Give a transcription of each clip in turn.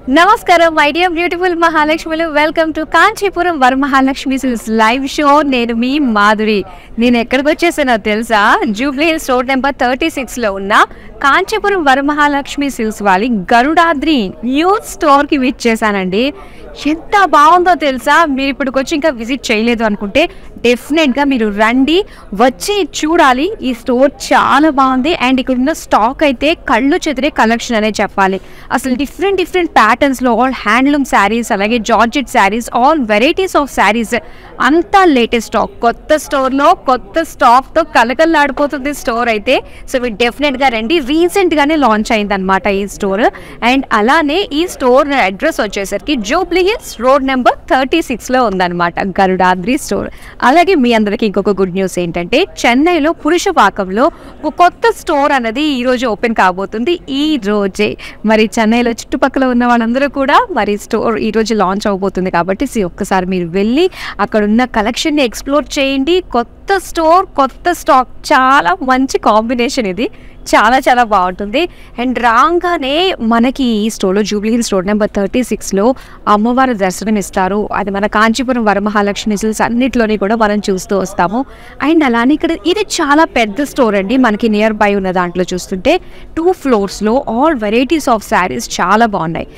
నమస్కారం my dear beautiful మహాలక్ష్మిలు. Welcome to Kanchipuram Varamahalakshmi silks live show. నేను మీ మాధురి. నేను ఎక్కడికి వచ్చేసానో తెలుసా? జూబ్లీ హిల్స్ రోడ్ నెంబర్ 36లో ఉన్న కాంచీపురం వరమహాలక్ష్మి సిల్క్స్ వాళ్ళ గరుడాద్రి న్యూ స్టోర్కి విచ్చేసానండి. ఎంత బాగుందో తెలుసా? మీరు ఇప్పటికి వచ్చి ఇంకా విజిట్ చేయలేదు అనుకుంటే డెఫినెట్గా మీరు రండి, వచ్చి చూడాలి. ఈ స్టోర్ చాలా బాగుంది. అండ్ ఇక్కడ ఉన్న స్టాక్ అయితే కళ్ళు చెదిరే కలెక్షన్ అనే చెప్పాలి. అసలు డిఫరెంట్ ప్యాటర్న్స్లో ఆల్ హ్యాండ్లూమ్ శారీస్, అలాగే georgette saris, all varieties of saris, అంతా లేటెస్ట్ స్టాక్. కొత్త స్టోర్లో కొత్త స్టాక్తో కలకల్లాడిపోతుంది స్టోర్ అయితే. సో మీరు డెఫినెట్గా రండి. రీసెంట్గానే లాంచ్ అయిందనమాట ఈ స్టోర్. అండ్ అలానే ఈ స్టోర్ అడ్రస్ వచ్చేసరికి జూబ్లీ హిల్స్ రోడ్ నెంబర్ 36లో ఉందన్నమాట, గరుడాద్రి స్టోర్. అలాగే మీ అందరికీ ఇంకొక గుడ్ న్యూస్ ఏంటంటే, చెన్నైలో పురుషపాకంలో ఒక కొత్త స్టోర్ అనేది ఈరోజు ఓపెన్ కాబోతుంది. ఈ రోజే మరి చెన్నైలో చుట్టుపక్కల ఉన్న వాళ్ళందరూ కూడా మరి స్టోర్ ఈరోజు లాంచ్ అవబోతుంది. కాబట్టి ఒక్కసారి మీరు వెళ్ళి అక్కడ ఉన్న కలెక్షన్ని ఎక్స్ప్లోర్ చేయండి. కొత్త స్టోర్, కొత్త స్టాక్, చాలా మంచి కాంబినేషన్ ఇది. చాలా బాగుంటుంది. అండ్ రాగానే మనకి ఈ స్టోర్లో జూబ్లీ హిల్స్ రోడ్ నెంబర్ 36లో అమ్మవారి దర్శనం ఇస్తారు. అది మన కాంచీపురం వరమహాలక్ష్మి సిల్క్స్ అన్నిట్లోని కూడా మనం చూస్తూ వస్తాము. అండ్ అలానే ఇక్కడ ఇది చాలా పెద్ద స్టోర్ అండి. మనకి నియర్ బై ఉన్న దాంట్లో చూస్తుంటే 2 ఫ్లోర్స్లో ఆల్ వెరైటీస్ ఆఫ్ శారీస్ చాలా బాగున్నాయి.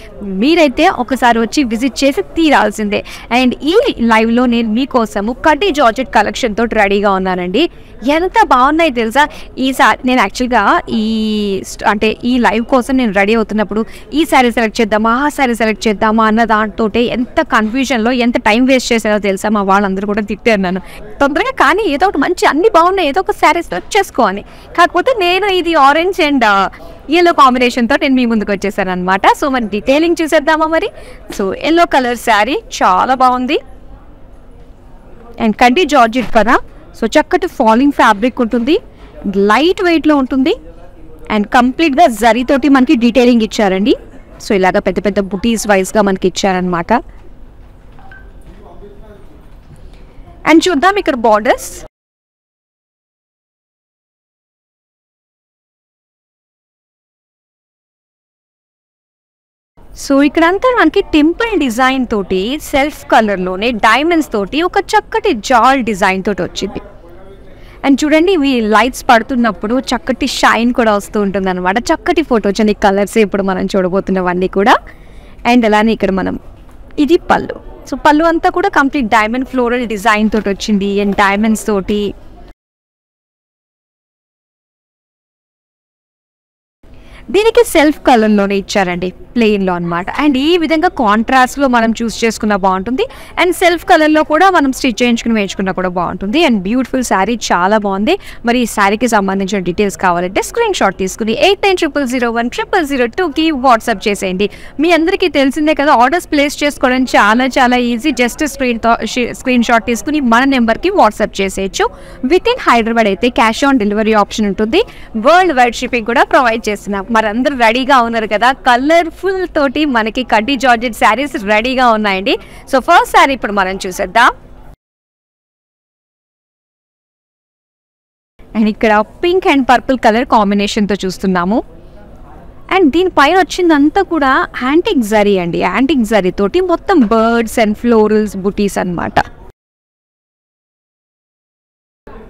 మీరైతే ఒకసారి వచ్చి విజిట్ చేసి తీరాల్సిందే. అండ్ ఈ లైవ్లో నేను మీకోసము కడ్డీ జార్జెట్ కలెక్షన్ తోటి రెడీగా ఉన్నానండి. ఎంత బాగున్నాయి తెలుసా? ఈసారి నేను యాక్చువల్గా ఈ లైవ్ కోసం నేను రెడీ అవుతున్నప్పుడు ఈ శారీ సెలెక్ట్ చేద్దామా, ఆ శారీ సెలెక్ట్ చేద్దామా అన్న దాంతో ఎంత కన్ఫ్యూజన్లో ఎంత టైం వేస్ట్ చేసారో తెలుసా? మా వాళ్ళందరూ కూడా తిట్టారు నన్ను తొందరగా. కానీ ఏదో ఒకటి మంచి అన్ని బాగున్నాయి, ఏదో ఒక శారీ సెలెక్ట్ చేసుకోవాలి. కాకపోతే నేను ఇది ఆరెంజ్ అండ్ ఎల్లో కాంబినేషన్తో నేను మీ ముందుకు వచ్చేసాను అనమాట. సో మరి డీటెయిలింగ్ చూసేద్దామా మరి? సో ఎల్లో కలర్ శారీ చాలా బాగుంది. అండ్ కడ్డీ జార్జెట్ కదా, సో చక్కటి ఫాలింగ్ ఫ్యాబ్రిక్ ఉంటుంది, లైట్ వెయిట్లో ఉంటుంది. అండ్ కంప్లీట్గా జరీతోటి మనకి డీటెయిలింగ్ ఇచ్చారండి. సో ఇలాగ పెద్ద బుటీస్ వైజ్గా మనకి ఇచ్చారనమాట. అండ్ చూద్దాం ఇక్కడ బార్డర్స్. సో ఇక్కడంతా మనకి టెంపుల్ డిజైన్ తోటి, సెల్ఫ్ కలర్లోనే డైమండ్స్ తోటి ఒక చక్కటి జాల్ డిజైన్ తోటి వచ్చింది. అండ్ చూడండి, ఇవి లైట్స్ పడుతున్నప్పుడు చక్కటి షైన్ కూడా వస్తూ ఉంటుంది అనమాట. చక్కటి ఫోటోస్ అండి, కలర్స్ ఇప్పుడు మనం చూడబోతున్నవన్నీ కూడా. అండ్ అలానే ఇక్కడ మనం ఇది పళ్ళు. సో పళ్ళు అంతా కూడా కంప్లీట్ డైమండ్ ఫ్లోరల్ డిజైన్ తోటి వచ్చింది. అండ్ డైమండ్స్ తోటి దీనికి సెల్ఫ్ కలర్లోనే ఇచ్చారండి, ప్లెయిన్లో అనమాట. అండ్ ఈ విధంగా కాంట్రాస్ట్లో మనం చూస్ చేసుకున్నా బాగుంటుంది. అండ్ సెల్ఫ్ కలర్లో కూడా మనం స్టిచ్ చేయించుకుని వేయించుకున్నా కూడా బాగుంటుంది. అండ్ బ్యూటిఫుల్ శారీ, చాలా బాగుంది. మరి ఈ శారీకి సంబంధించిన డీటెయిల్స్ కావాలంటే స్క్రీన్ షాట్ తీసుకుని 8900010002కి వాట్సాప్ చేసేయండి. మీ అందరికీ తెలిసిందే కదా, ఆర్డర్స్ ప్లేస్ చేసుకోవడం చాలా ఈజీ. జస్ట్ స్క్రీన్ షాట్ తీసుకుని మన నెంబర్కి వాట్సాప్ చేసేయచ్చు. విత్ ఇన్ హైదరాబాద్ అయితే క్యాష్ ఆన్ డెలివరీ ఆప్షన్ ఉంటుంది. వరల్డ్ వైడ్ షిప్పింగ్ కూడా ప్రొవైడ్ చేస్తున్నాం. మరి అందరూ రెడీగా ఉన్నారు కదా? కలర్ఫుల్ తోటి మనకి కడ్డీ జార్జెట్ శారీస్ రెడీగా ఉన్నాయండి. సో ఫస్ట్ శారీ ఇప్పుడు మనం చూసేద్దాం. అండ్ ఇక్కడ పింక్ అండ్ పర్పుల్ కలర్ కాంబినేషన్తో చూస్తున్నాము. అండ్ దీనిపైన వచ్చిందంతా కూడా యాంటిక్ జరీ అండి. యాంటిక్ జరీ తోటి మొత్తం బర్డ్స్ అండ్ ఫ్లోరల్స్ బుటీస్ అన్నమాట.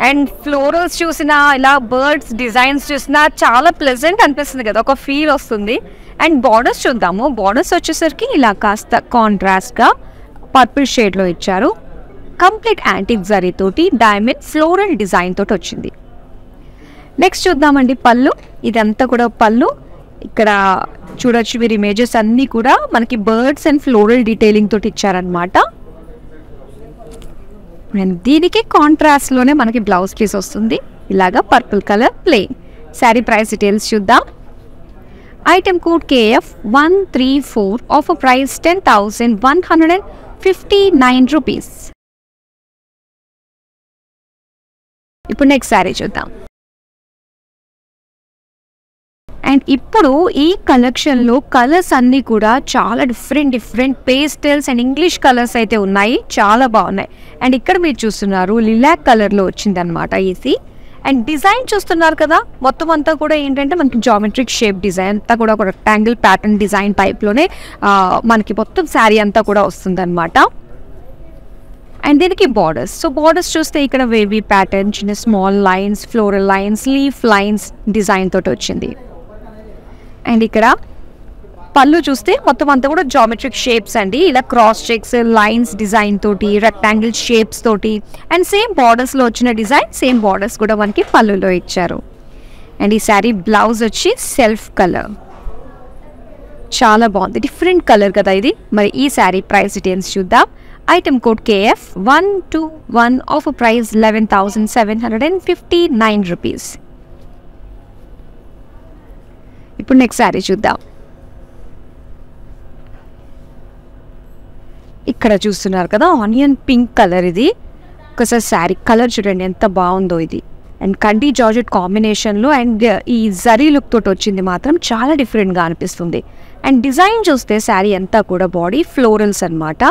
అండ్ ఫ్లోరల్స్ చూసినా, ఇలా బర్డ్స్ డిజైన్స్ చూసినా చాలా ప్లెజెంట్ అనిపిస్తుంది కదా, ఒక ఫీల్ వస్తుంది. అండ్ బార్డర్స్ చూద్దాము. బార్డర్స్ వచ్చేసరికి ఇలా కాస్త కాంట్రాస్ట్గా పర్పుల్ షేడ్లో ఇచ్చారు. కంప్లీట్ యాంటిక్ జరీ తోటి డైమండ్ ఫ్లోరల్ డిజైన్ తోటి వచ్చింది. నెక్స్ట్ చూద్దామండి పళ్ళు. ఇదంతా కూడా పళ్ళు. ఇక్కడ చూడొచ్చు మీరు ఇమేజెస్ అన్నీ కూడా మనకి బర్డ్స్ అండ్ ఫ్లోరల్ డీటెయిలింగ్ తోటి ఇచ్చారనమాట. అండ్ దీనికి కాంట్రాస్ట్లోనే మనకి బ్లౌజ్ పీస్ వస్తుంది, ఇలాగా purple colour plain. Sari price details చూద్దాం. Item code KF134, offer price 10,159 rupees. ఇప్పుడు నెక్స్ట్ శారీ చూద్దాం. అండ్ ఇప్పుడు ఈ కలెక్షన్లో కలర్స్ అన్నీ కూడా చాలా different pastels and English colours అయితే ఉన్నాయి, చాలా బాగున్నాయి. అండ్ ఇక్కడ మీరు చూస్తున్నారు లిలాక్ కలర్లో వచ్చిందనమాట ఈసీ. అండ్ డిజైన్ చూస్తున్నారు కదా, మొత్తం అంతా కూడా ఏంటంటే మనకి జామెట్రిక్ షేప్ డిజైన్ అంతా కూడా ఒక రెక్టాంగిల్ ప్యాటర్న్ డిజైన్ టైప్లోనే మనకి మొత్తం శారీ అంతా కూడా వస్తుందన్నమాట. అండ్ దీనికి బార్డర్స్. సో బార్డర్స్ చూస్తే ఇక్కడ వేవీ ప్యాటర్న్, చిన్న small lines, floral lines, leaf lines design తోటి వచ్చింది. అండ్ ఇక్కడ పళ్ళు చూస్తే మొత్తం అంతా కూడా జామెట్రిక్ షేప్స్ అండి, ఇలా క్రాస్ చెక్స్, లైన్స్ డిజైన్ తోటి, రెక్టాంగిల్ షేప్స్ తోటి, అండ్ సేమ్ బార్డర్స్లో వచ్చిన డిజైన్ సేమ్ బార్డర్స్ కూడా మనకి పళ్ళులో ఇచ్చారు. అండ్ ఈ శారీ బ్లౌజ్ వచ్చి సెల్ఫ్ కలర్, చాలా బాగుంది, డిఫరెంట్ కలర్ కదా ఇది. మరి ఈ శారీ ప్రైస్ డీటెయిల్స్ చూద్దాం. Item code KF121, offer price 11,759 rupees. ఇప్పుడు నెక్స్ట్ శారీ చూద్దాం. ఇక్కడ చూస్తున్నారు కదా ఆనియన్ పింక్ కలర్, ఇది ఒకసారి శారీ కలర్ చూడండి ఎంత బాగుందో ఇది. అండ్ కండి జార్జెట్ కాంబినేషన్లో అండ్ ఈ జరీ లుక్ తోటి వచ్చింది, మాత్రం చాలా డిఫరెంట్గా అనిపిస్తుంది. అండ్ డిజైన్ చూస్తే శారీ అంతా కూడా బాడీ ఫ్లోరల్స్ అనమాట,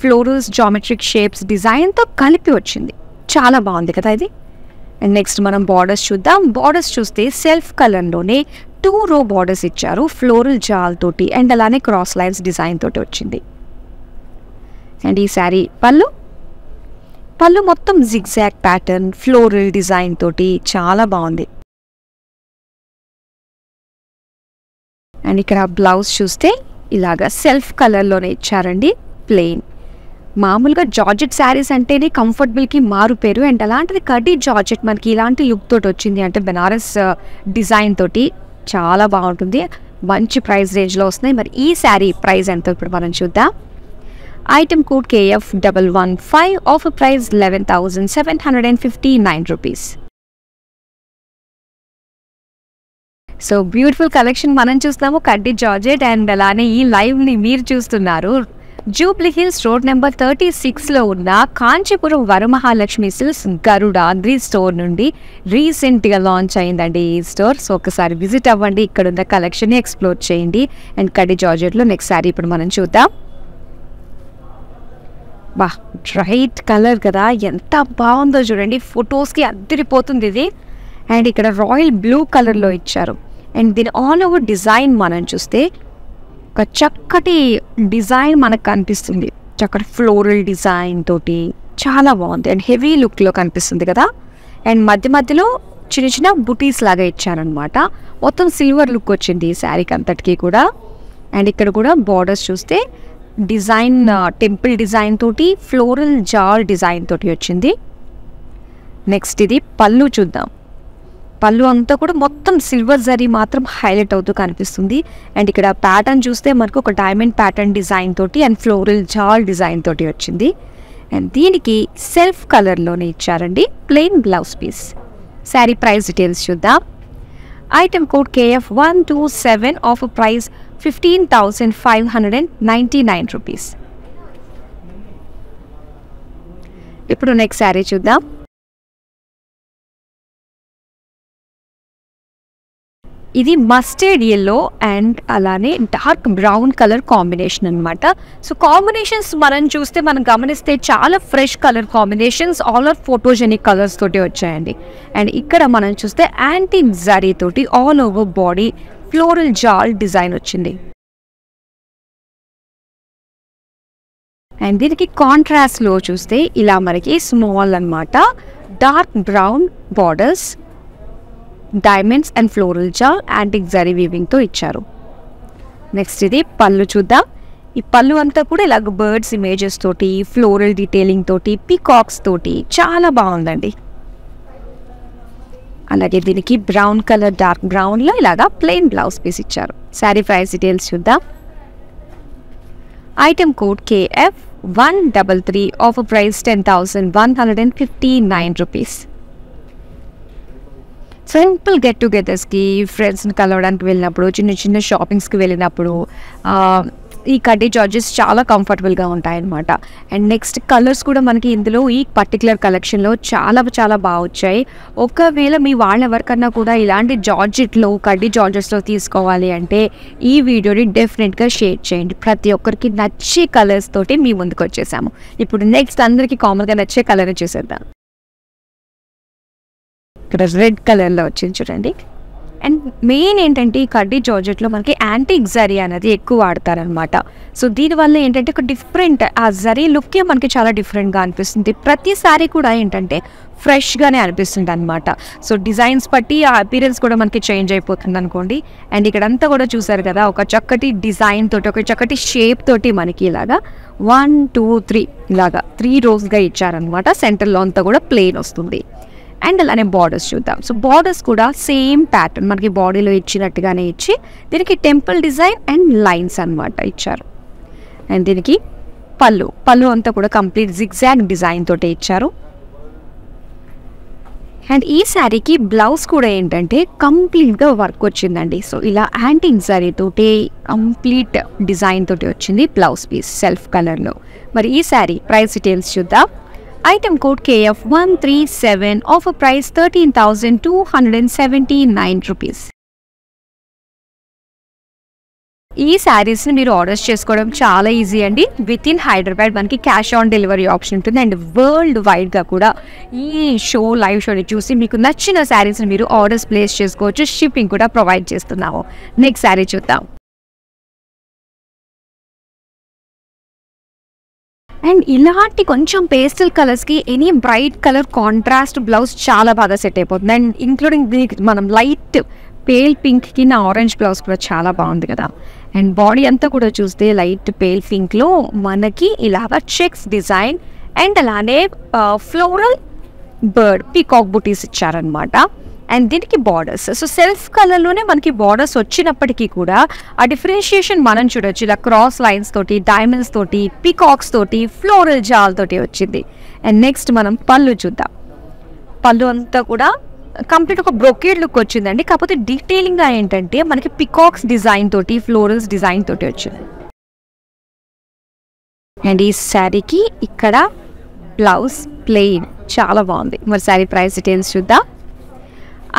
ఫ్లోరల్స్ జామెట్రిక్ షేప్స్ డిజైన్తో కలిపి వచ్చింది, చాలా బాగుంది కదా ఇది. అండ్ నెక్స్ట్ మనం బార్డర్స్ చూద్దాం. బార్డర్స్ చూస్తే సెల్ఫ్ కలర్లోనే 2 రో బార్డర్స్ ఇచ్చారు, ఫ్లోరల్ జాల్ తోటి అండ్ అలానే క్రాస్ లైన్స్ డిజైన్ తోటి వచ్చింది. అండ్ ఈ శారీ పళ్ళు మొత్తం జిగ్జాగ్ ప్యాటర్న్, ఫ్లోరల్ డిజైన్ తోటి చాలా బాగుంది. అండ్ ఇక్కడ బ్లౌజ్ చూస్తే ఇలాగా సెల్ఫ్ కలర్లోనే ఇచ్చారండి, ప్లెయిన్. మామూలుగా జార్జెట్ శారీస్ అంటేనే కంఫర్టబుల్కి మారు పేరు. అండ్ అలాంటిది కడ్డీ జార్జెట్ మనకి ఇలాంటి లుక్ తోటి వచ్చింది అంటే బెనారస్ డిజైన్ తోటి చాలా బాగుంటుంది. మంచి ప్రైస్ రేంజ్లో వస్తున్నాయి. మరి ఈ శారీ ప్రైస్ ఎంతో ఇప్పుడు మనం చూద్దాం. Item code KF115, offer price 11,759 rupees. So beautiful collection మనం చూస్తాము, కడ్డీ జార్జెట్. అండ్ అలానే ఈ లైవ్ని మీరు చూస్తున్నారు జూబ్లీ హిల్స్ రోడ్ నెంబర్ 36లో ఉన్న కాంచీపురం వరమహాలక్ష్మి సిల్క్స్ గరుడాద్రి స్టోర్ నుండి రీసెంట్గా లాంచ్ అయిందండి ఈ స్టోర్. సో ఒకసారి విజిట్ అవ్వండి, ఇక్కడ ఉన్న కలెక్షన్ని ఎక్స్ప్లోర్ చేయండి. అండ్ కడ్డీ జార్జెట్లో నెక్స్ట్ శారీ ఇప్పుడు మనం చూద్దాం. బా బ్రైట్ కలర్ కదా, ఎంత బాగుందో చూడండి, ఫొటోస్కి అద్దరిపోతుంది ఇది. అండ్ ఇక్కడ రాయల్ బ్లూ కలర్లో ఇచ్చారు. అండ్ దీని ఆల్ ఓవర్ డిజైన్ మనం చూస్తే ఒక చక్కటి డిజైన్ మనకు కనిపిస్తుంది, చక్కటి ఫ్లోరల్ డిజైన్ తోటి చాలా బాగుంది. అండ్ హెవీ లుక్లో కనిపిస్తుంది కదా. అండ్ మధ్య మధ్యలో చిన్న చిన్న బుటీస్ లాగా ఇచ్చారనమాట, మొత్తం సిల్వర్ లుక్ వచ్చింది ఈ శారీకి అంతటికీ కూడా. అండ్ ఇక్కడ కూడా బార్డర్స్ చూస్తే డిజైన్ టెంపుల్ డిజైన్ తోటి, ఫ్లోరల్ జాల్ డిజైన్ తోటి వచ్చింది. నెక్స్ట్ ఇది పళ్ళు చూద్దాం. పళ్ళు అంతా కూడా మొత్తం సిల్వర్ జరీ మాత్రం హైలైట్ అవుతూ కనిపిస్తుంది. అండ్ ఇక్కడ ప్యాటర్న్ చూస్తే మనకు ఒక డైమండ్ ప్యాటర్న్ డిజైన్ తోటి అండ్ ఫ్లోరల్ జాల్ డిజైన్ తోటి వచ్చింది. అండ్ దీనికి సెల్ఫ్ కలర్లోనే ఇచ్చారండి, plain blouse piece. Sari price details చూద్దాం. Item code KF127, offer price 15,599 rupees. ఇప్పుడు నెక్స్ట్ శారీ చూద్దాం. ఇది మస్టర్డ్ ఎల్లో అండ్ అలానే డార్క్ బ్రౌన్ కలర్ కాంబినేషన్ అనమాట. సో కాంబినేషన్స్ మనం చూస్తే మనం గమనిస్తే చాలా fresh colour combinations, all are photogenic colours తోటి వచ్చాయండి. అండ్ ఇక్కడ మనం చూస్తే యాంటిక్ జరీ తోటి all over body floral jaal design వచ్చింది. అండ్ దీనికి కాంట్రాస్ట్లో చూస్తే ఇలా మనకి స్మాల్ అనమాట, dark brown borders, diamonds and floral jaal antique zari వీవింగ్తో ఇచ్చారు. నెక్స్ట్ ఇది పళ్ళు చూద్దాం. ఈ పళ్ళు అంతా కూడా ఇలాగ బర్డ్స్ ఇమేజెస్ తోటి, ఫ్లోరల్ డీటెయిలింగ్ తోటి, పీకాక్స్ తోటి చాలా బాగుందండి. అలాగే దీనికి బ్రౌన్ కలర్, డార్క్ బ్రౌన్లో ఇలాగా ప్లెయిన్ బ్లౌజ్ పీస్ ఇచ్చారు. శారీ ప్రైస్ డీటెయిల్స్ చూద్దాం. Item code KF133, offer price 10,159 rupees. Simple get టుగెదర్స్కి, ఫ్రెండ్స్ని కలవడానికి వెళ్ళినప్పుడు, చిన్న చిన్న షాపింగ్స్కి వెళ్ళినప్పుడు ఈ కడ్డీ జార్జెస్ చాలా కంఫర్టబుల్గా ఉంటాయన్నమాట. అండ్ నెక్స్ట్ కలర్స్ కూడా మనకి ఇందులో ఈ పర్టికులర్ కలెక్షన్లో చాలా చాలా బాగా వచ్చాయి. ఒకవేళ మీ వాళ్ళ ఎవరికన్నా కూడా ఇలాంటి జార్జెట్లో, కడ్డీ జార్జెస్లో తీసుకోవాలి అంటే ఈ వీడియోని డెఫినెట్గా షేర్ చేయండి. ప్రతి ఒక్కరికి నచ్చే కలర్స్ తోటి మీ ముందుకు వచ్చేసాము. ఇప్పుడు నెక్స్ట్ అందరికీ కామన్గా నచ్చే కలర్ చూసేద్దాం. ఇక్కడ రెడ్ కలర్లో వచ్చింది చూడండి. అండ్ మెయిన్ ఏంటంటే ఈ కడ్డీ జార్జెట్లో మనకి యాంటిక్ జరీ అనేది ఎక్కువ వాడతారనమాట. సో దీనివల్ల ఏంటంటే ఒక డిఫరెంట్ ఆ జరీ లుక్కే మనకి చాలా డిఫరెంట్గా అనిపిస్తుంది. ప్రతిసారి కూడా ఏంటంటే ఫ్రెష్గానే అనిపిస్తుంది అనమాట. సో డిజైన్స్ బట్టి ఆ అపీరెన్స్ కూడా మనకి చేంజ్ అయిపోతుంది అనుకోండి. అండ్ ఇక్కడంతా కూడా చూసారు కదా, ఒక చక్కటి డిజైన్ తోటి, ఒక చక్కటి షేప్ తోటి మనకి ఇలాగా 1 2 3 ఇలాగా 3 రోస్గా ఇచ్చారనమాట. సెంటర్లో అంతా కూడా ప్లెయిన్ వస్తుంది. అండ్ అలానే బార్డర్స్ చూద్దాం. సో బార్డర్స్ కూడా సేమ్ ప్యాటర్న్ మనకి బాడీలో ఇచ్చినట్టుగానే ఇచ్చి దీనికి టెంపుల్ డిజైన్ అండ్ లైన్స్ అనమాట ఇచ్చారు. అండ్ దీనికి పళ్ళు అంతా కూడా కంప్లీట్ జిగ్జాగ్ డిజైన్ తోటి ఇచ్చారు. అండ్ ఈ శారీకి బ్లౌజ్ కూడా ఏంటంటే కంప్లీట్గా వర్క్ వచ్చిందండి. సో ఇలా యాంటిక్ జరీ తోటి కంప్లీట్ డిజైన్ తోటి వచ్చింది బ్లౌజ్ పీస్ సెల్ఫ్ కలర్లో. మరి ఈ శారీ ప్రైస్ డీటెయిల్స్ చూద్దాం. Item code KF137, offer price 13,279 rupees. ఈ శారీస్ని మీరు ఆర్డర్స్ చేసుకోవడం చాలా ఈజీ అండి. విత్ ఇన్ హైదరాబాద్ మనకి క్యాష్ ఆన్ డెలివరీ ఆప్షన్ ఉంటుంది. అండ్ వరల్డ్ వైడ్గా కూడా ఈ లైవ్ షోని చూసి మీకు నచ్చిన శారీస్ని మీరు ఆర్డర్స్ ప్లేస్ చేసుకోవచ్చు. షిప్పింగ్ కూడా ప్రొవైడ్ చేస్తున్నాము. నెక్స్ట్ శారీ చూద్దాం. అండ్ ఇలాంటి కొంచెం పేస్టల్ కలర్స్కి any bright colour contrast blouse చాలా బాగా సెట్ అయిపోతుంది. అండ్ ఇంక్లూడింగ్ మనం లైట్ పేల్ పింక్కి నా ఆరెంజ్ బ్లౌజ్ కూడా చాలా బాగుంది కదా. అండ్ బాడీ అంతా కూడా చూస్తే లైట్ పేల్ పింక్లో మనకి ఇలాగా చెక్స్ డిజైన్ అండ్ అలానే ఫ్లోరల్ బర్డ్ పీకాక్ బుటీస్ ఇచ్చారనమాట. అండ్ దీనికి బార్డర్స్, సో సెల్ఫ్ కలర్లోనే మనకి బార్డర్స్ వచ్చినప్పటికీ కూడా ఆ డిఫరెన్షియేషన్ మనం చూడొచ్చు. ఇలా క్రాస్ లైన్స్ తోటి, డైమండ్స్ తోటి, పీకాక్స్ తోటి, ఫ్లోరల్ జాల్ తోటి వచ్చింది. అండ్ నెక్స్ట్ మనం పళ్ళు చూద్దాం. పళ్ళు అంతా కూడా కంప్లీట్ ఒక బ్రొకేడ్ లుక్ వచ్చిందండి. కాకపోతే డీటెయిలింగ్గా ఏంటంటే మనకి పీకాక్స్ డిజైన్ తోటి, ఫ్లోరల్స్ డిజైన్ తోటి వచ్చింది. అండ్ ఈ శారీకి ఇక్కడ బ్లౌజ్ ప్లెయిన్ చాలా బాగుంది. మరి శారీ ప్రైస్ డీటెయిల్స్ చూద్దాం.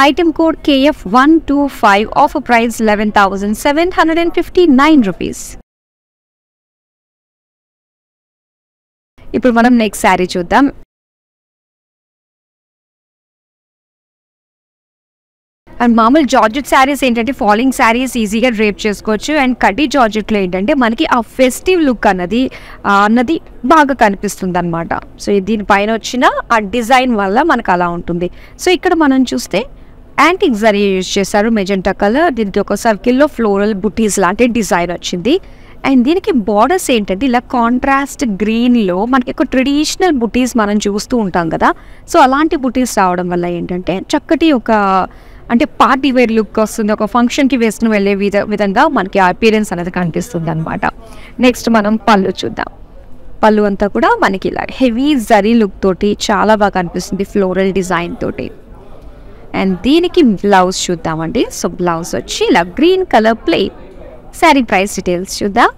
Item code KF125, offer price 11,759 rupees. ఇప్పుడు మనం నెక్స్ట్ శారీ చూద్దాం. అండ్ మామూలు జార్జెట్ శారీస్ ఏంటంటే ఫాలింగ్ శారీస్ ఈజీగా డ్రేప్ చేసుకోవచ్చు. అండ్ కడ్డీ జార్జెట్లో ఏంటంటే మనకి ఆ ఫెస్టివ్ లుక్ అన్నది బాగా కనిపిస్తుంది అనమాట. సో దీనిపైన వచ్చిన ఆ డిజైన్ వల్ల మనకు అలా ఉంటుంది. సో ఇక్కడ మనం చూస్తే యాంటిక్ జరీ యూజ్ చేశారు, మెజెంటా కలర్. దీనికి ఒక సర్కిల్లో ఫ్లోరల్ బుటీస్ లాంటి డిజైన్ వచ్చింది. అండ్ దీనికి బార్డర్స్ ఏంటంటే ఇలా కాంట్రాస్ట్ గ్రీన్లో మనకి ఒక ట్రెడిషనల్ బుటీస్ మనం చూస్తూ ఉంటాం కదా. సో అలాంటి బుటీస్ రావడం వల్ల ఏంటంటే చక్కటి ఒక అంటే పార్టీ వేర్ లుక్ వస్తుంది. ఒక ఫంక్షన్కి వేసుకుని వెళ్ళే విధంగా మనకి ఆ అపీరెన్స్ అనేది కనిపిస్తుంది అనమాట. నెక్స్ట్ మనం పళ్ళు చూద్దాం. పళ్ళు అంతా కూడా మనకి ఇలా హెవీ జరీ లుక్ తోటి చాలా బాగా కనిపిస్తుంది, ఫ్లోరల్ డిజైన్ తోటి. అండ్ దీనికి బ్లౌజ్ చూద్దామండి. సో బ్లౌజ్ వచ్చి ఇలా green colour plain. Sari price details చూద్దాం.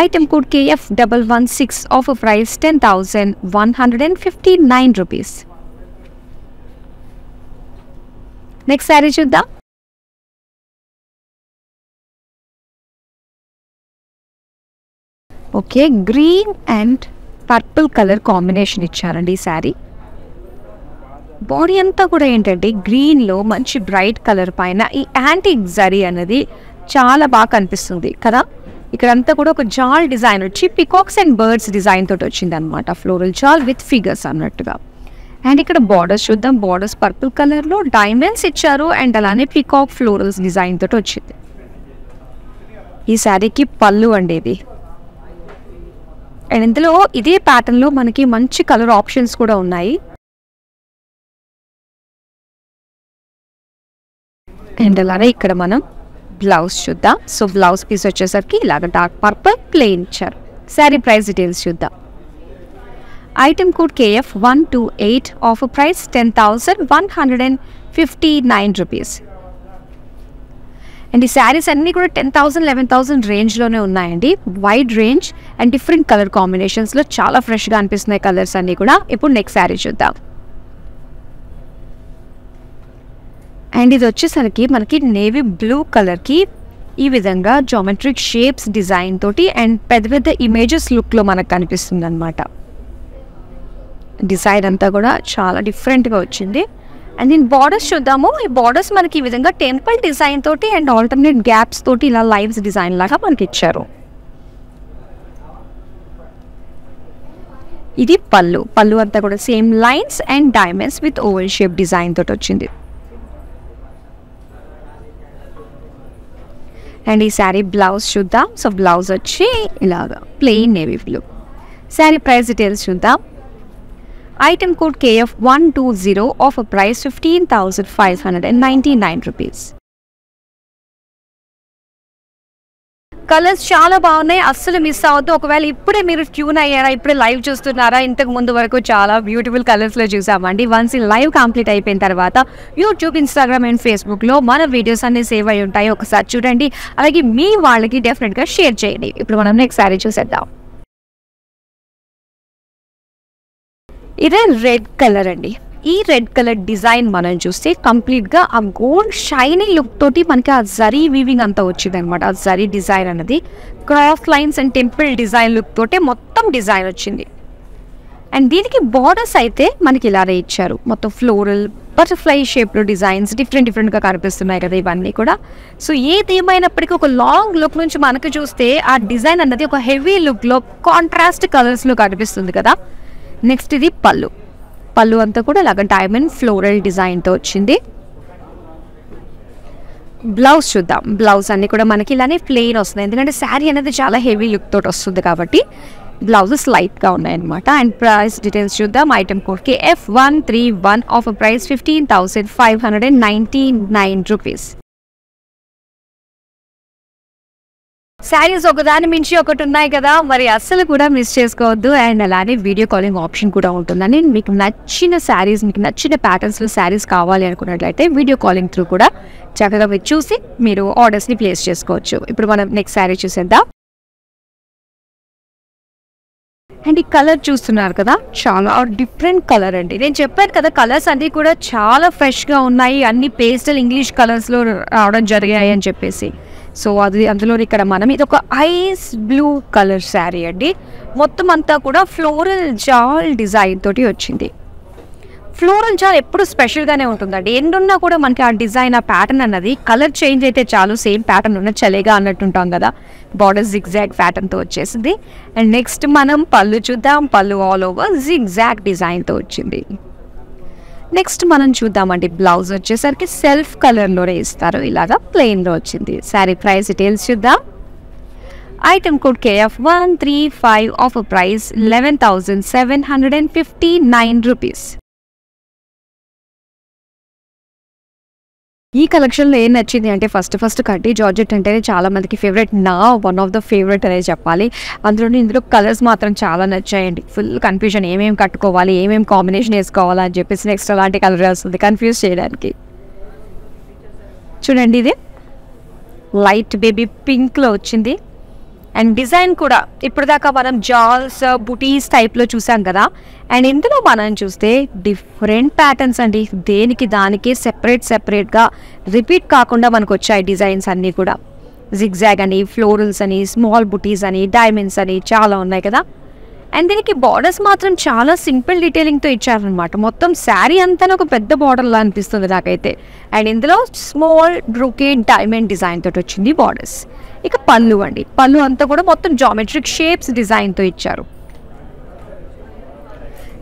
Item code KF116, offer price 10,159 rupees. Next sari చూద్దాం. Okay, green and purple colour combination ఇచ్చారండి ఈ శారీ. బాడీ అంతా కూడా ఏంటంటే గ్రీన్లో మంచి బ్రైట్ కలర్ పైన ఈ యాంటిక్ జరీ అనేది చాలా బాగా కనిపిస్తుంది కదా. ఇక్కడంతా కూడా ఒక జాల్ డిజైన్ వచ్చి పికాక్స్ అండ్ బర్డ్స్ డిజైన్ తోటి వచ్చింది అనమాట. ఫ్లోరల్ జాల్ విత్ ఫిగర్స్ అన్నట్టుగా. అండ్ ఇక్కడ బార్డర్స్ చూద్దాం. బార్డర్స్ పర్పుల్ కలర్లో డైమండ్స్ ఇచ్చారు. అండ్ అలానే పికాక్ ఫ్లోరల్స్ డిజైన్ తోటి వచ్చింది. ఈ శారీకి పళ్ళు అండి ఇది. అండ్ ఇందులో ఇదే ప్యాటర్న్లో మనకి మంచి కలర్ ఆప్షన్స్ కూడా ఉన్నాయి. అండ్ అలానే ఇక్కడ మనం బ్లౌజ్ చూద్దాం. సో బ్లౌజ్ పీస్ వచ్చేసరికి ఇలాగ డార్క్ పర్పుల్ ప్లెయిన్ ఇచ్చారు. శారీ ప్రైస్ డీటెయిల్స్ చూద్దాం. Item code KF128, offer price 10,159 rupees. And ఈ శారీస్ అన్నీ కూడా 10,000, 11,000 రేంజ్లోనే ఉన్నాయండి. Wide range and different colour కాంబినేషన్స్లో చాలా ఫ్రెష్గా అనిపిస్తున్నాయి కలర్స్ అన్నీ కూడా. ఇప్పుడు నెక్స్ట్ శారీ చూద్దాం. అండ్ ఇది వచ్చేసరికి మనకి నేవీ బ్లూ కలర్కి ఈ విధంగా జామెట్రిక్ షేప్స్ డిజైన్ తోటి అండ్ పెద్ద పెద్ద ఇమేజెస్ లుక్లో మనకు కనిపిస్తుంది అనమాట. డిజైన్ అంతా కూడా చాలా డిఫరెంట్గా వచ్చింది. అండ్ దీని బార్డర్స్ చూద్దాము. ఈ బార్డర్స్ మనకి ఈ విధంగా టెంపుల్ డిజైన్ తోటి అండ్ ఆల్టర్నేట్ గ్యాప్స్ తోటి ఇలా లైవ్స్ డిజైన్ లాగా మనకి ఇచ్చారు. ఇది పళ్ళు అంతా కూడా same lines and diamonds with oval shape design తోటి వచ్చింది. అండ్ ఈ శారీ బ్లౌజ్ చూద్దాం. సో బ్లౌజ్ వచ్చి ఇలాగా plain navy blue. Sari price details చూద్దాం. Item code KF120 offer price 15,599 rupees. Colours చాలా బాగున్నాయి, అస్సలు మిస్ అవ్వద్దు. ఒకవేళ ఇప్పుడే మీరు ట్యూన్ అయ్యారా, ఇప్పుడే లైవ్ చూస్తున్నారా, ఇంతకు ముందు వరకు చాలా బ్యూటిఫుల్ కలర్స్లో చూసామండి. వన్స్ ఈ లైవ్ కంప్లీట్ అయిపోయిన తర్వాత యూట్యూబ్, ఇన్స్టాగ్రామ్ అండ్ ఫేస్బుక్లో మన వీడియోస్ అన్ని సేవ్ అయి ఉంటాయి, ఒకసారి చూడండి. అలాగే మీ వాళ్ళకి డెఫినెట్గా షేర్ చేయండి. ఇప్పుడు మనం నెక్స్ట్ శారీ చూసేద్దాం. ఇదే రెడ్ కలర్ అండి. ఈ రెడ్ కలర్ డిజైన్ మనం చూస్తే కంప్లీట్గా ఆ గోల్డ్ షైనీ లుక్ తోటి మనకి ఆ జరీ వీవింగ్ అంతా వచ్చింది అనమాట. ఆ జరీ డిజైన్ అనేది cross lines and temple design look తోటే మొత్తం డిజైన్ వచ్చింది. అండ్ దీనికి బార్డర్స్ అయితే మనకి ఇలానే ఇచ్చారు. మొత్తం ఫ్లోరల్ బటర్ఫ్లై షేప్లో డిజైన్స్ డిఫరెంట్గా కనిపిస్తున్నాయి కదా ఇవన్నీ కూడా. సో ఏదేమైనప్పటికీ ఒక లాంగ్ లుక్ నుంచి మనకు చూస్తే ఆ డిజైన్ అన్నది ఒక హెవీ లుక్లో కాంట్రాస్ట్ కలర్స్లో కనిపిస్తుంది కదా. నెక్స్ట్ ఇది పళ్ళు అంతా కూడా ఇలాగ డైమండ్ ఫ్లోరల్ డిజైన్తో వచ్చింది. బ్లౌజ్ చూద్దాం. బ్లౌజ్ అన్ని కూడా మనకి ఇలానే ప్లెయిన్ వస్తుంది, ఎందుకంటే శారీ అనేది చాలా హెవీ లుక్ తోటి వస్తుంది కాబట్టి బ్లౌజెస్ లైట్గా ఉన్నాయన్నమాట. అండ్ ప్రైస్ డీటెయిల్స్ చూద్దాం. Item code KF131 offer price 15,599 rupees. Saris ఒకదాని మించి ఒకటి ఉన్నాయి కదా, మరి అస్సలు కూడా మిస్ చేసుకోవద్దు. అండ్ అలానే వీడియో కాలింగ్ ఆప్షన్ కూడా ఉంటుందని, మీకు నచ్చిన శారీస్, మీకు నచ్చిన ప్యాటర్న్స్లో శారీస్ కావాలి అనుకున్నట్లయితే వీడియో కాలింగ్ త్రూ కూడా చక్కగా మీరు చూసి మీరు ఆర్డర్స్ని ప్లేస్ చేసుకోవచ్చు. ఇప్పుడు మనం నెక్స్ట్ శారీ చూసేద్దాం. అండ్ ఈ కలర్ చూస్తున్నారు కదా, చాలా డిఫరెంట్ కలర్ అండి. నేను చెప్పాను కదా కలర్స్ అన్నీ కూడా చాలా ఫ్రెష్గా ఉన్నాయి, అన్ని పేస్టల్ ఇంగ్లీష్ కలర్స్లో రావడం జరిగాయి అని చెప్పేసి. సో అందులో ఇక్కడ మనం ఇది ఒక ఐస్ బ్లూ కలర్ శారీ అండి. మొత్తం అంతా కూడా ఫ్లోరల్ జాల్ డిజైన్ తోటి వచ్చింది. ఫ్లోరల్ జాల్ ఎప్పుడు స్పెషల్గానే ఉంటుందండి. ఎన్నున్నా కూడా మనకి ఆ డిజైన్, ఆ ప్యాటర్న్ అన్నది కలర్ చేంజ్ అయితే చాలు సేమ్ ప్యాటర్న్ ఉన్న చలేగా అన్నట్టుంటాం కదా. బార్డర్ జిగ్జాగ్ ప్యాటర్న్తో వచ్చేసింది. అండ్ నెక్స్ట్ మనం పళ్ళు చూద్దాం. పళ్ళు ఆల్ ఓవర్ జిగ్జాగ్ డిజైన్తో వచ్చింది. నెక్స్ట్ మనం చూద్దామండి. బ్లౌజ్ వచ్చేసరికి సెల్ఫ్ కలర్లోనే ఇస్తారు, ఇలాగా ప్లెయిన్లో వచ్చింది. శారీ ప్రైస్ డీటెయిల్స్ చూద్దాం. Item code KF135 offer price 11,759 rupees. ఈ కలెక్షన్లో ఏం నచ్చింది అంటే ఫస్ట్ కడ్డీ జార్జెట్ అంటేనే చాలా మందికి ఫేవరెట్, నా వన్ ఆఫ్ ద ఫేవరెట్ అనే చెప్పాలి. ఇందులో కలర్స్ మాత్రం చాలా నచ్చాయండి. ఫుల్ కన్ఫ్యూజన్, ఏమేమి కట్టుకోవాలి, ఏమేమి కాంబినేషన్ వేసుకోవాలి అని చెప్పేసి నెక్స్ట్ అలాంటి కలర్ వస్తుంది కన్ఫ్యూజ్ చేయడానికి. చూడండి, ఇది లైట్ బేబీ పింక్లో వచ్చింది. అండ్ డిజైన్ కూడా ఇప్పుడు దాకా మనం జాల్స్, బుటీస్ టైప్లో చూసాం కదా. అండ్ ఇందులో మనం చూస్తే డిఫరెంట్ ప్యాటర్న్స్ అండి, దేనికి దానికి సెపరేట్గా రిపీట్ కాకుండా మనకు వచ్చాయి డిజైన్స్ అన్నీ కూడా. జిగ్జాగ్ అని, ఫ్లోరల్స్ అని, స్మాల్ బుటీస్ అని, డైమండ్స్ అని చాలా ఉన్నాయి కదా. అండ్ దీనికి బార్డర్స్ మాత్రం చాలా సింపుల్ డీటెయిలింగ్తో ఇచ్చారనమాట. మొత్తం శారీ అంతా ఒక పెద్ద బార్డర్లా అనిపిస్తుంది నాకైతే. అండ్ ఇందులో స్మాల్ బ్రొకేడ్ డైమండ్ డిజైన్ తోటి వచ్చింది బార్డర్స్. ఇక పళ్ళు అండి, పళ్ళు అంతా కూడా మొత్తం జామెట్రిక్ షేప్స్ డిజైన్తో ఇచ్చారు.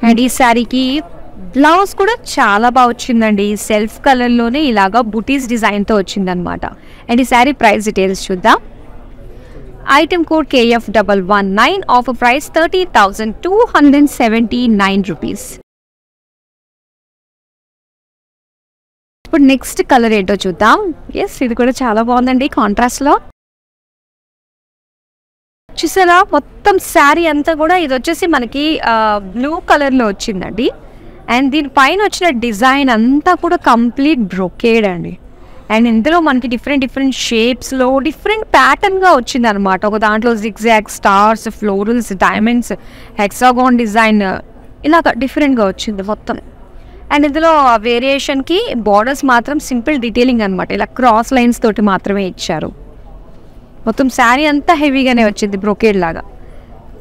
అండ్ ఈ శారీకి బ్లౌజ్ కూడా చాలా బాగా వచ్చిందండి. సెల్ఫ్ కలర్లోనే ఇలాగా బుటీస్ డిజైన్తో వచ్చిందనమాట. అండ్ ఈ శారీ ప్రైస్ డీటెయిల్స్ చూద్దాం. Item code KF119 offer price 30,279 rupees. ఇప్పుడు నెక్స్ట్ కలర్ ఏంటో చూద్దాం. ఎస్, ఇది కూడా చాలా బాగుందండి కాంట్రాస్ట్లో. చూసారా, మొత్తం శారీ అంతా కూడా ఇది వచ్చేసి మనకి బ్లూ కలర్లో వచ్చిందండి. అండ్ దీనిపైన వచ్చిన డిజైన్ అంతా కూడా కంప్లీట్ బ్రొకేడ్ అండి. అండ్ ఇందులో మనకి డిఫరెంట్ షేప్స్లో డిఫరెంట్ ప్యాటర్న్గా వచ్చింది అనమాట. ఒక దాంట్లో zigzag, stars, florals, diamonds, hexagon design ఇలాగ డిఫరెంట్గా వచ్చింది మొత్తం. అండ్ ఇందులో వేరియేషన్కి బార్డర్స్ మాత్రం సింపుల్ డీటెయిలింగ్ అనమాట, ఇలా క్రాస్ లైన్స్ తోటి మాత్రమే ఇచ్చారు. మొత్తం శారీ అంతా హెవీగానే వచ్చింది బ్రొకేడ్ లాగా.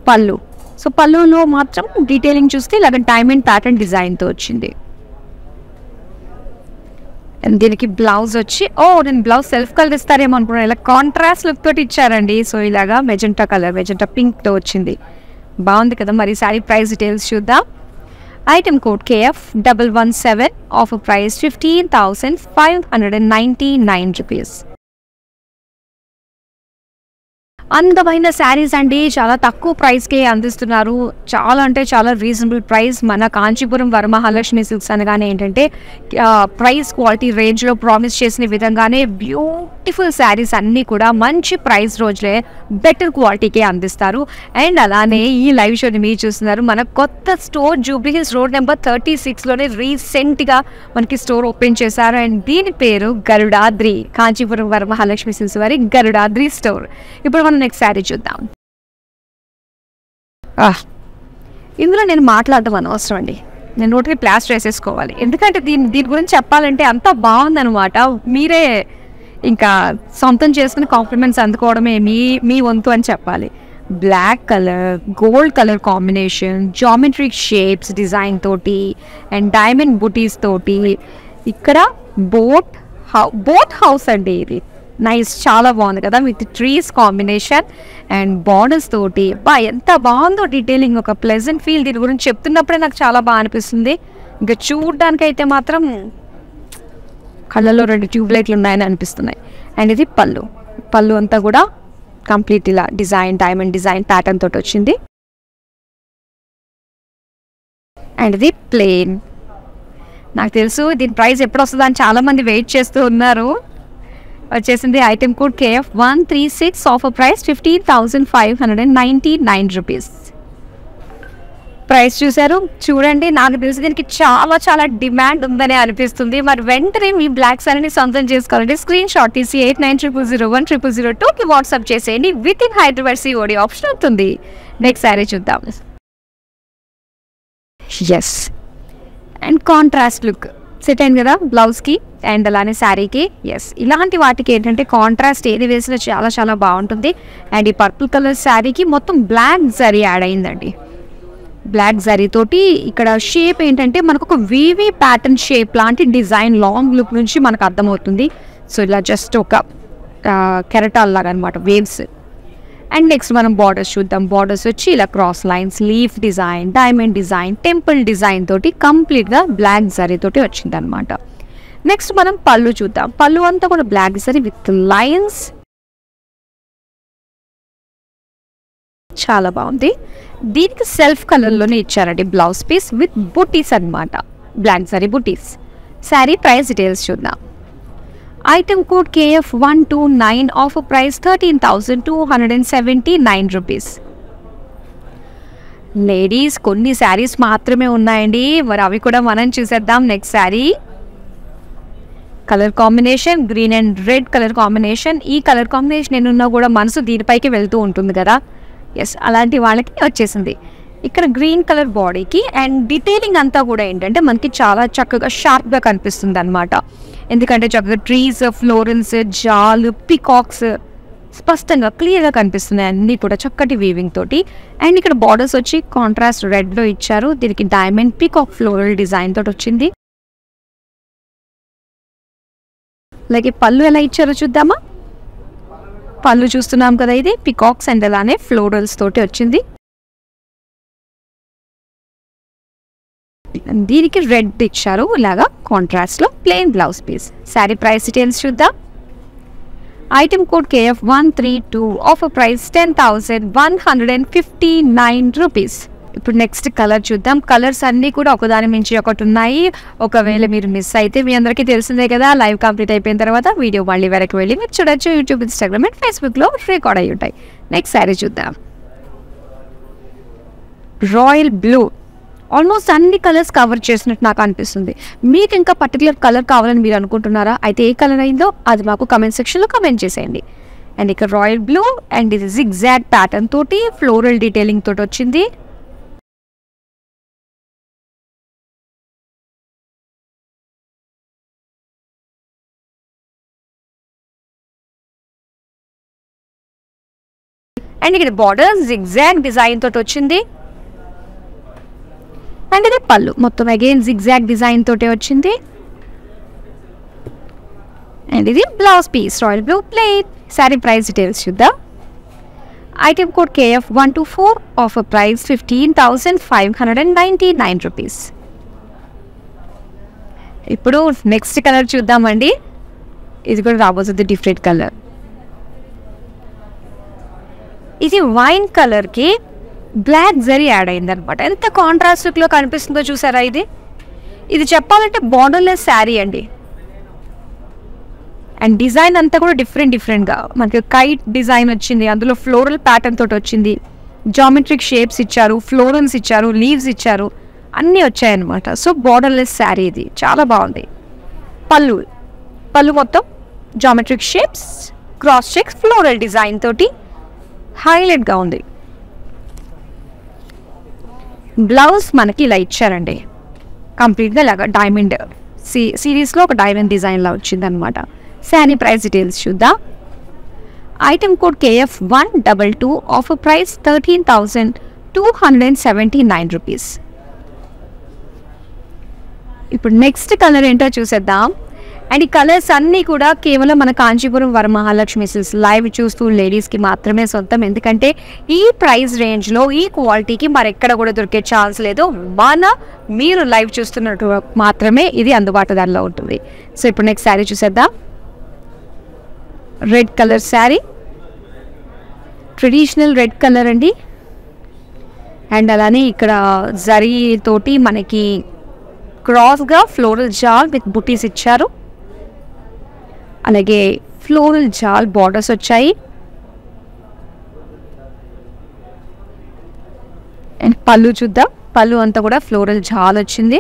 పళ్ళు, సో పళ్ళులో మాత్రం డీటెయిలింగ్ చూస్తే ఇలాగ డైమండ్ ప్యాటర్న్ డిజైన్తో వచ్చింది. అండ్ దీనికి బ్లౌజ్ వచ్చి నేను బ్లౌజ్ సెల్ఫ్ కలర్ ఇస్తారేమో అనుకున్నాను, ఇలా కాంట్రాస్ట్ లుక్ తోటి ఇచ్చారండి. సో ఇలాగా మెజెంటా కలర్, మెజెంటా పింక్తో వచ్చింది, బాగుంది కదా. మరి శారీ ప్రైస్ డీటెయిల్స్ చూద్దాం. Item code KF117, offer price 15,599 rupees. అందమైన శారీస్ అండి, చాలా తక్కువ ప్రైస్కే అందిస్తున్నారు. చాలా అంటే చాలా రీజనబుల్ ప్రైస్. మన కాంచీపురం వరమహాలక్ష్మి సిల్క్స్ అనగానే ఏంటంటే ప్రైస్ క్వాలిటీ రేంజ్లో ప్రామిస్ చేసిన విధంగానే బ్యూటిఫుల్ శారీస్ అన్నీ కూడా మంచి ప్రైస్ రోజులే బెటర్ క్వాలిటీకే అందిస్తారు. అండ్ అలానే ఈ లైవ్ షోని మీరు చూస్తున్నారు. మన కొత్త store Jubilee Hills road number 36లోనే రీసెంట్గా మనకి స్టోర్ ఓపెన్ చేశారు. అండ్ దీని పేరు గరుడాద్రి, కాంచీపురం వరమహాలక్ష్మి సిల్క్స్ వారి గరుడాద్రి స్టోర్. ఇప్పుడు మనం నెక్స్ట్ శారీ చూద్దాం. ఇందులో నేను మాట్లాడడం అనవసరం అండి, నేను నోటికి ప్లాస్టర్ వేసేసుకోవాలి. ఎందుకంటే దీని గురించి చెప్పాలంటే అంత బాగుందనమాట. మీరే ఇంకా సొంతం చేసుకుని కాంప్లిమెంట్స్ అందుకోవడమే మీ వంతు అని చెప్పాలి. Black colour, gold colour combination, geometric shapes design తోటి అండ్ డైమండ్ బుటీస్ తోటి ఇక్కడ బోట్ హౌస్ అండి. ఇది నైస్, చాలా బాగుంది కదా, with trees combination and borders తోటి. ఎంత బాగుందో డీటెయిలింగ్, ఒక ప్లెజెంట్ ఫీల్. దీని గురించి చెప్తున్నప్పుడే నాకు చాలా బాగా అనిపిస్తుంది. ఇంకా చూడడానికి అయితే మాత్రం కళ్ళలో 2 ట్యూబ్ లైట్లు ఉన్నాయని అనిపిస్తున్నాయి. అండ్ ఇది పళ్ళు అంతా కూడా కంప్లీట్ ఇలా డిజైన్, డైమండ్ డిజైన్ ప్యాటర్న్ తోటి వచ్చింది. అండ్ ఇది ప్లెయిన్. నాకు తెలుసు దీని ప్రైస్ ఎప్పుడు వస్తుందా అని చాలామంది వెయిట్ చేస్తూ ఉన్నారు. వచ్చేసింది item code KF136, offer price 15,599 rupees. Price చూసారు చూడండి. నాకు తెలిసి దీనికి చాలా చాలా డిమాండ్ ఉందని అనిపిస్తుంది. మరి వెంటనే మీ బ్లాక్ శారీని సొంతం చేసుకోవాలంటే స్క్రీన్ షాట్ తీసి 8900010002కి వాట్సాప్ చేసేయండి. Within Hyderabad COD option అవుతుంది. నెక్స్ట్ శారీ చూద్దాం. Yes, and contrast look set అయింది కదా బ్లౌజ్కి అండ్ అలానే శారీకి. ఎస్, ఇలాంటి వాటికి ఏంటంటే కాంట్రాస్ట్ ఏది వేసినా చాలా చాలా బాగుంటుంది. అండ్ ఈ పర్పుల్ కలర్ శారీకి మొత్తం బ్లాక్ జరీ యాడ్ అయిందండి. బ్లాక్ జరీ తోటి ఇక్కడ షేప్ ఏంటంటే మనకు ఒక వీవీ ప్యాటర్న్ షేప్ లాంటి డిజైన్ లాంగ్ లుక్ నుంచి మనకు అర్థమవుతుంది. సో ఇలా జస్ట్ ఒక కెరటాల్ లాగా అనమాట, వేవ్స్. అండ్ నెక్స్ట్ మనం బార్డర్స్ చూద్దాం. బార్డర్స్ వచ్చి ఇలా cross lines, leaf design, diamond design, temple design తోటి కంప్లీట్గా బ్లాక్ జరీ తోటి వచ్చింది అనమాట. నెక్స్ట్ మనం పళ్ళు చూద్దాం. పళ్ళు అంతా కూడా బ్లాక్ జరీ విత్ లైన్స్, చాలా బాగుంది. దీనికి సెల్ఫ్ కలర్లోనే ఇచ్చారండి బ్లౌజ్ పీస్ విత్ బుటీస్ అనమాట, బ్లాక్ జరీ బుటీస్. శారీ ప్రైస్ డీటెయిల్స్ చూద్దాం. Item code KF129, offer price 13,279 rupees. Ladies కొన్ని శారీస్ మాత్రమే ఉన్నాయండి, మరి అవి కూడా మనం చూసేద్దాం. Next sari colour combination green and red colour combination. ఈ కలర్ కాంబినేషన్ ఏనున్నా కూడా మనసు దీనిపైకి వెళ్తూ ఉంటుంది కదా. ఎస్, అలాంటి వాళ్ళకి వచ్చేసింది. ఇక్కడ గ్రీన్ కలర్ బాడీకి అండ్ డీటెయిలింగ్ అంతా కూడా ఏంటంటే మనకి చాలా చక్కగా షార్ప్గా కనిపిస్తుంది అనమాట. ఎందుకంటే చక్కగా ట్రీస్, ఫ్లోరల్స్, జాలు, పికాక్స్ స్పష్టంగా క్లియర్గా కనిపిస్తున్నాయి అన్నీ కూడా చక్కటి వీవింగ్ తోటి. అండ్ ఇక్కడ బార్డర్స్ వచ్చి కాంట్రాస్ట్ రెడ్లో ఇచ్చారు. దీనికి డైమండ్ పికాక్ ఫ్లోరల్ డిజైన్ తోటి వచ్చింది. అలాగే పళ్ళు ఎలా ఇచ్చారో చూద్దామా. పళ్ళు చూస్తున్నాం కదా, ఇది పికాక్స్ అండ్ అలానే ఫ్లోరల్స్ తోటి వచ్చింది. దీనికి రెడ్ ఇచ్చారు ఇలాగా కాంట్రాస్ట్లో, plain blouse piece. Sari price details చూద్దాం. Item code KF132, offer price 10,159 rupees. ఇప్పుడు నెక్స్ట్ కలర్ చూద్దాం. కలర్స్ అన్నీ కూడా ఒకదాని మించి ఒకటి ఉన్నాయి. ఒకవేళ మీరు మిస్ అయితే మీ అందరికీ తెలిసిందే కదా, లైవ్ కంప్లీట్ అయిపోయిన తర్వాత వీడియో మళ్ళీ వరకు వెళ్ళి మీరు చూడొచ్చు. యూట్యూబ్, ఇన్స్టాగ్రామ్ అండ్ ఫేస్బుక్లో రికార్డ్ అయ్యి ఉంటాయి. నెక్స్ట్ శారీ చూద్దాం. Royal blue. ఆల్మోస్ట్ అన్ని కలర్స్ కవర్ చేసినట్టు నాకు అనిపిస్తుంది. మీకు ఇంకా పర్టికులర్ కలర్ కావాలని మీరు అనుకుంటున్నారా? అయితే ఏ కలర్ అయిందో అది మాకు కమెంట్ సెక్షన్లో కమెంట్ చేసేయండి. అండ్ ఇక్కడ రాయల్ బ్లూ అండ్ ఇది జిగ్జాగ్ ప్యాటర్న్ తోటి ఫ్లోరల్ డీటెయిలింగ్ తోటి వచ్చింది. అండ్ ఇక్కడ బార్డర్ జిగ్జాగ్ డిజైన్ తోటి వచ్చింది. అండ్ ఇది పళ్ళు మొత్తం అగైన్ జిగ్జాగ్ డిజైన్ తోటే వచ్చింది. అండ్ ఇది blouse piece royal blue plain. Sari price details చూద్దాం. Item code KF124, offer price 15,599 rupees. ఇప్పుడు నెక్స్ట్ కలర్ చూద్దామండి. ఇది కూడా రాబోతుంది డిఫరెంట్ కలర్. ఇది వైన్ కలర్కి బ్లాక్ జరీ యాడ్ అయిందనమాట. ఎంత కాంట్రాస్ట్ లుక్లో కనిపిస్తుందో చూసారా. ఇది చెప్పాలంటే బార్డర్లెస్ శారీ అండి. అండ్ డిజైన్ అంతా కూడా డిఫరెంట్గా మనకి కైట్ డిజైన్ వచ్చింది, అందులో ఫ్లోరల్ ప్యాటర్న్ తోటి వచ్చింది, జామెట్రిక్ షేప్స్ ఇచ్చారు, ఫ్లోరల్స్ ఇచ్చారు, లీవ్స్ ఇచ్చారు, అన్నీ వచ్చాయన్నమాట. సో బార్డర్లెస్ శారీ ఇది చాలా బాగుంది. పళ్ళు మొత్తం geometric shapes, cross checks, floral design తోటి హైలైట్గా ఉంది. బ్లౌజ్ మనకి ఇలా ఇచ్చారండి, కంప్లీట్గా ఇలాగా డైమండ్ సిరీస్లో ఒక డైమండ్ డిజైన్లా వచ్చింది అనమాట. శారీ ప్రైస్ డీటెయిల్స్ చూద్దాం. Item code KF122, offer price 13,279 rupees. ఇప్పుడు నెక్స్ట్ కలర్ ఏంటో చూసేద్దాం. అండ్ ఈ కలర్స్ అన్నీ కూడా కేవలం మన కాంచీపురం వరమహాలక్ష్మి సిల్క్స్ లైవ్ చూస్తూ లేడీస్కి మాత్రమే సొంతం. ఎందుకంటే ఈ ప్రైస్ రేంజ్లో ఈ క్వాలిటీకి మరెక్కడ కూడా దొరికే ఛాన్స్ లేదు. మీరు లైవ్ చూస్తున్నట్టు మాత్రమే ఇది అందుబాటు ధరలో ఉంటుంది. సో ఇప్పుడు నెక్స్ట్ శారీ చూసేద్దాం. Red colour sari, traditional red colour అండి. అండ్ అలానే ఇక్కడ జరీ తోటి మనకి క్రాస్గా ఫ్లోరల్ జాల్ విత్ బుటీస్ ఇచ్చారు. అలాగే ఫ్లోరల్ జాల్ బార్డర్స్ వచ్చాయి. అండ్ పళ్ళు చూద్దాం. పళ్ళు అంతా కూడా ఫ్లోరల్ జాల్ వచ్చింది.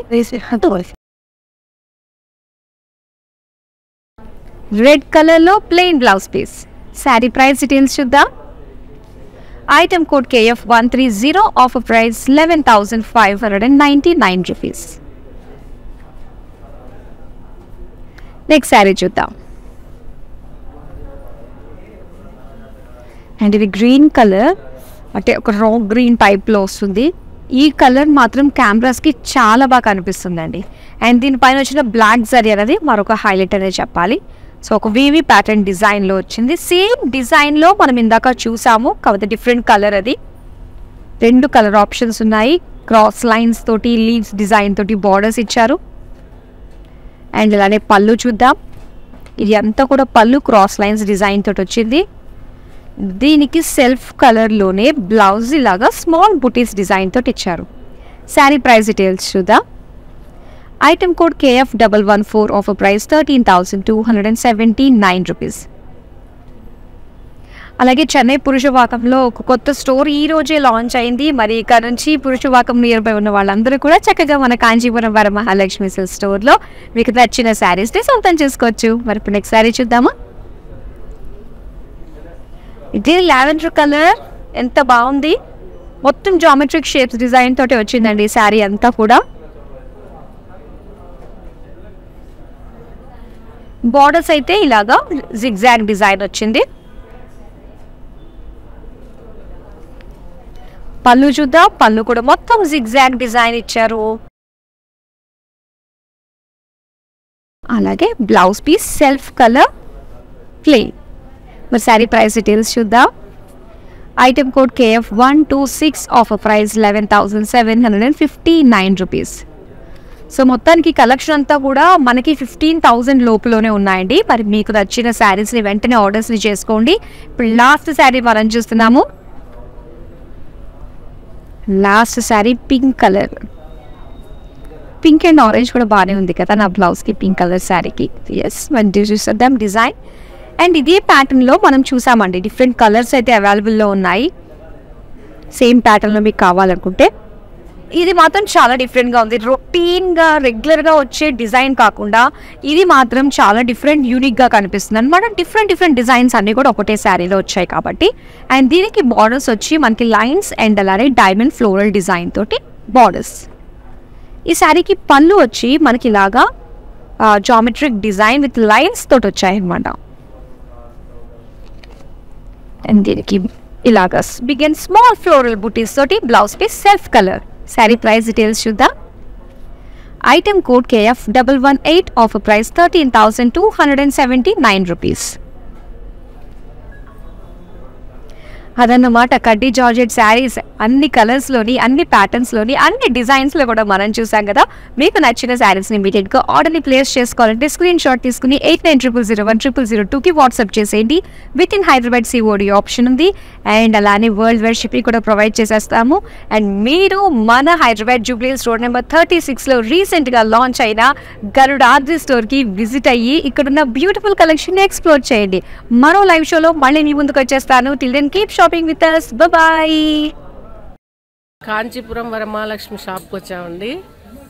రెడ్ కలర్లో plain blouse piece. Sari price details చూద్దాం. Item code KF130, offer price 11,599 rupees. Next sari చూద్దాం. అండ్ ఇది గ్రీన్ కలర్, అంటే ఒక రా గ్రీన్ టైప్లో వస్తుంది. ఈ కలర్ మాత్రం కెమెరాస్కి చాలా బాగా కనిపిస్తుందండి. అండ్ దీనిపైన వచ్చిన బ్లాక్ జరీ అనేది మరొక హైలైట్ అనేది చెప్పాలి. సో ఒక వీవీ ప్యాటర్న్ డిజైన్లో వచ్చింది. సేమ్ డిజైన్లో మనం ఇందాక చూసాము, కాకపోతే డిఫరెంట్ కలర్. అది 2 కలర్ ఆప్షన్స్ ఉన్నాయి. క్రాస్ లైన్స్ తోటి, లీవ్స్ డిజైన్ తోటి బార్డర్స్ ఇచ్చారు. అండ్ అలానే పళ్ళు చూద్దాం. ఇది అంతా కూడా పళ్ళు క్రాస్ లైన్స్ డిజైన్ తోటి వచ్చింది. దీనికి సెల్ఫ్ కలర్లోనే బ్లౌజ్ ఇలాగా స్మాల్ బుటీస్ డిజైన్ తోటి ఇచ్చారు. శారీ ప్రైస్ డీటెయిల్స్ చూద్దాం. Item code KF114, offer price 13,279 rupees. అలాగే చెన్నై పురుషవాకంలో ఒక కొత్త స్టోర్ ఈ రోజే లాంచ్ అయింది. మరి ఇక్కడ నుంచి పురుషవాకం నియర్ బై ఉన్న వాళ్ళందరూ కూడా చక్కగా మన కాంచీపురం వరమహాలక్ష్మి సిల్క్స్ స్టోర్లో మీకు నచ్చిన శారీస్ని సొంతం చేసుకోవచ్చు. మరి ఇప్పుడు నెక్స్ట్ శారీ చూద్దామా. ఇది లావెండర్ కలర్, ఎంత బాగుంది. మొత్తం జామెట్రిక్ షేప్స్ డిజైన్ తోటి వచ్చిందండి శారీ అంతా కూడా. బార్డర్స్ అయితే ఇలాగా జిగ్జాగ్ డిజైన్ వచ్చింది. పళ్ళు చూద్దాం. పళ్ళు కూడా మొత్తం జిగ్జాగ్ డిజైన్ ఇచ్చారు. అలాగే blouse piece self colour plain. మరి శారీ ప్రైస్ డీటెయిల్స్ చూద్దాం. Item code KF126, offer price 11,759 rupees. So మొత్తానికి కలెక్షన్ అంతా కూడా మనకి 15,000 లోపులోనే ఉన్నాయండి. మరి మీకు నచ్చిన శారీస్ని వెంటనే ఆర్డర్స్ని చేసుకోండి. ఇప్పుడు లాస్ట్ శారీ మనం చూస్తున్నాము. Last sari pink colour. Pink and orange కూడా బాగానే ఉంది కదా నా బ్లౌజ్కి, పింక్ కలర్ శారీకి. ఎస్, మనం చూసేద్దాం డిజైన్. అండ్ ఇదే ప్యాటర్న్లో మనం చూసామండి. డిఫరెంట్ కలర్స్ అయితే అవైలబుల్లో ఉన్నాయి. సేమ్ ప్యాటర్న్లో మీకు కావాలనుకుంటే. ఇది మాత్రం చాలా డిఫరెంట్గా ఉంది. రొటీన్గా రెగ్యులర్గా వచ్చే డిజైన్ కాకుండా ఇది మాత్రం చాలా డిఫరెంట్, యూనిక్గా కనిపిస్తుంది అనమాట. డిఫరెంట్ డిజైన్స్ అన్నీ కూడా ఒకటే శారీలో వచ్చాయి కాబట్టి. అండ్ దీనికి బార్డర్స్ వచ్చి మనకి లైన్స్ అండ్ అలానే డైమండ్ ఫ్లోరల్ డిజైన్ తోటి బార్డర్స్. ఈ శారీకి పళ్ళు వచ్చి మనకి ఇలాగా జామెట్రిక్ డిజైన్ విత్ లైన్స్ తోటి వచ్చాయి అనమాట. అండ్ దీనికి ఇలాగా బిగ్ అండ్ స్మాల్ ఫ్లోరల్ బుటీస్ తోటి blouse piece self colour. Sari price details చూద్దాం. Item code KF118, offer price 13,279 rupees. అదన్నమాట కడ్డీ జార్జెట్ శారీస్ అన్ని కలర్స్లోని, అన్ని ప్యాటర్న్స్లోని, అన్ని డిజైన్స్లో కూడా మనం చూసాం కదా. మీకు నచ్చిన శారీస్ని ఇమీడియట్గా ఆర్డర్ని ప్లేస్ చేసుకోవాలంటే స్క్రీన్ షాట్ తీసుకుని 8900010002కి వాట్సాప్ చేసేయండి. Within Hyderabad COD option ఉంది. అండ్ అలానే వరల్డ్ వైడ్ షిప్పింగ్ కూడా ప్రొవైడ్ చేసేస్తాము. అండ్ మీరు మన హైదరాబాద్ జూబ్లీ హిల్స్ రోడ్ నెంబర్ 36లో రీసెంట్గా లాంచ్ అయిన గరుడాద్రి స్టోర్కి విజిట్ అయ్యి ఇక్కడున్న బ్యూటిఫుల్ కలెక్షన్ ఎక్స్ప్లోర్ చేయండి. మరో లైవ్ షోలో మళ్ళీ మీ ముందుకు వచ్చేస్తాను. Till then keep shopping with us. Bye-bye. Kanchipuram Varamahalakshmi షాప్కి వచ్చామండి.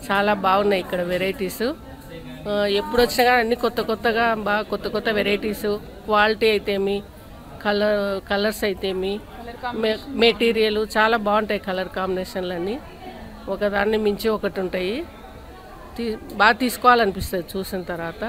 చాలా బాగున్నాయి ఇక్కడ వెరైటీస్. ఎప్పుడు వచ్చినా కానీ అన్ని కొత్తగా బాగా కొత్త వెరైటీస్, క్వాలిటీ అయితేమి, కలర్స్ అయితేమి, మెటీరియల్ చాలా బాగుంటాయి. కలర్ కాంబినేషన్లు అన్నీ ఒకదాన్ని మించి ఒకటి ఉంటాయి. బాగా తీసుకోవాలనిపిస్తుంది చూసిన తర్వాత.